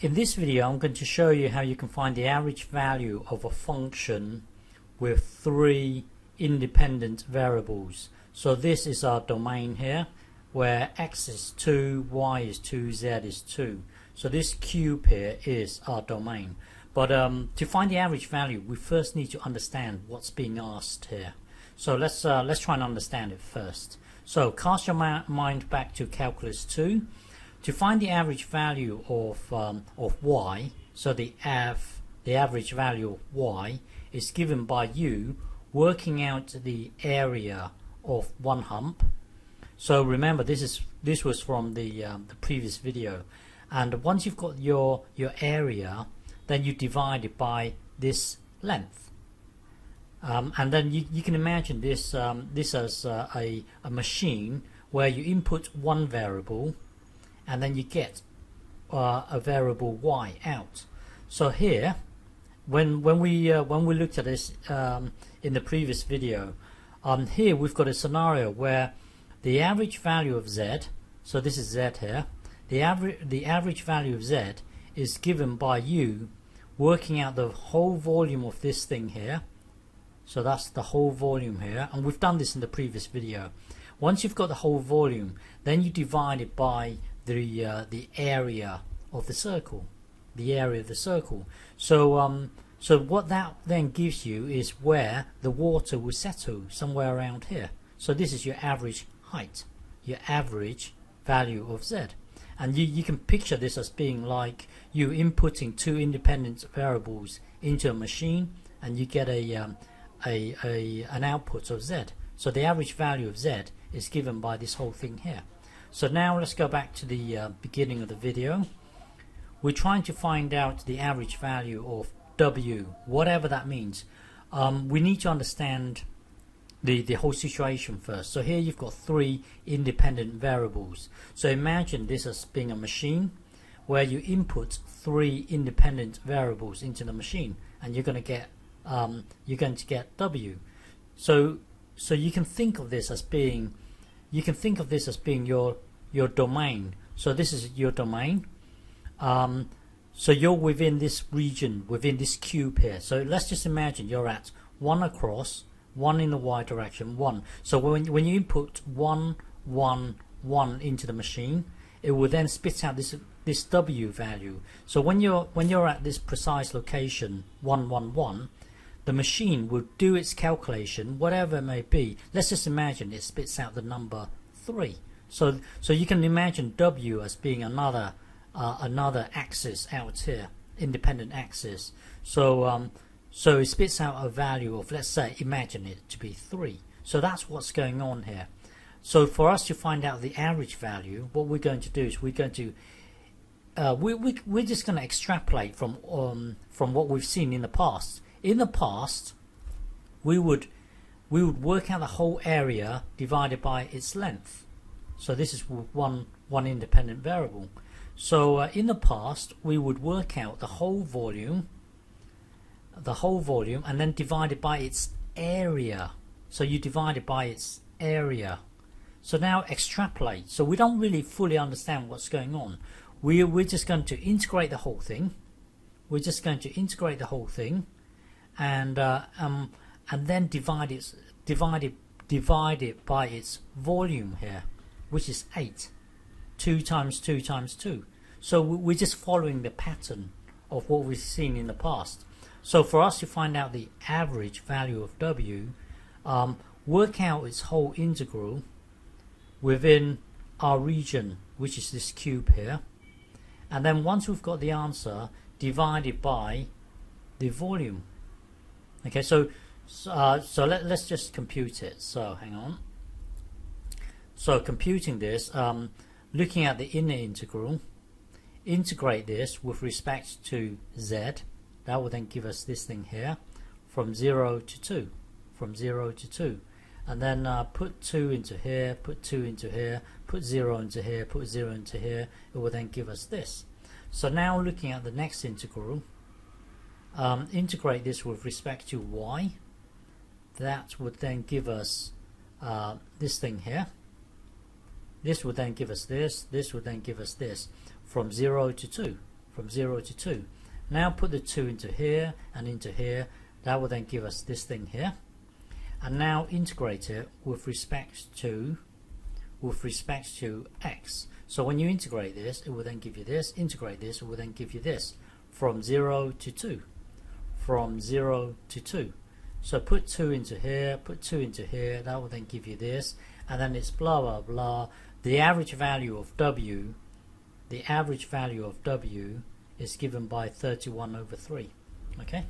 In this video, I'm going to show you how you can find the average value of a function with three independent variables. So this is our domain here, where x is 2, y is 2, z is 2. So this cube here is our domain. But to find the average value, we first need to understand what's being asked here. So let's try and understand it first. So cast your mind back to calculus 2. To find the average value of y, so the average value of y is given by you working out the area of one hump. So remember, this was from the previous video, and once you've got your area, then you divide it by this length, and then you can imagine this as a machine where you input one variable and then you get a variable y out. So here, when we looked at this in the previous video, here we've got a scenario where the average value of z, so this is z here, the average value of z is given by you working out the whole volume of this thing here. So that's the whole volume here, and we've done this in the previous video. Once you've got the whole volume, then you divide it by the area of the circle, So what that then gives you is where the water will settle, somewhere around here. So this is your average height, your average value of z. And you can picture this as being like you inputting two independent variables into a machine, and you get an output of z. So the average value of z is given by this whole thing here. So now let's go back to the beginning of the video. We're trying to find out the average value of w, whatever that means. We need to understand the whole situation first. So here you've got three independent variables. So imagine this as being a machine where you input three independent variables into the machine, and you're going to get w. So you can think of this as being your domain. So this is your domain. So you're within this region, within this cube here. So let's just imagine you're at 1 across, 1 in the y direction, 1. So when you input 1, 1, 1 into the machine, it will then spit out this w value. So when you're at this precise location, 1, 1, 1, the machine will do its calculation, whatever it may be. Let's just imagine it spits out the number 3. So you can imagine w as being another axis out here, independent axis. So it spits out a value of, let's say, imagine it to be 3. So that's what's going on here. So for us to find out the average value, what we're going to do is we're just going to extrapolate from what we've seen in the past. In the past, we would work out the whole area divided by its length. So this is one independent variable. So in the past, we would work out the whole volume, and then divide it by its area. So you divide it by its area. So now extrapolate. So we don't really fully understand what's going on. We're just going to integrate the whole thing. And then divide it by its volume here, which is 8. 2 times 2 times 2. So we're just following the pattern of what we've seen in the past. So for us to find out the average value of w, work out its whole integral within our region, which is this cube here, and then once we've got the answer, divide it by the volume. Okay, so let's just compute it. So hang on. So computing this, looking at the inner integral, integrate this with respect to z. That will then give us this thing here, from 0 to 2, and then put 2 into here, put 2 into here, put 0 into here, put 0 into here. It will then give us this. So now looking at the next integral, integrate this with respect to y. That would then give us this thing here. This would then give us this would then give us this, from 0 to 2. from 0 to 2. Now put the 2 into here and into here. That will then give us this thing here. And now integrate it with respect to x. So when you integrate this, it will then give you this. Integrate this, it will then give you this. From 0 to 2. From 0 to 2. So put 2 into here, put 2 into here. That will then give you this. And then it's blah blah blah. The average value of w, is given by 31/3. Okay.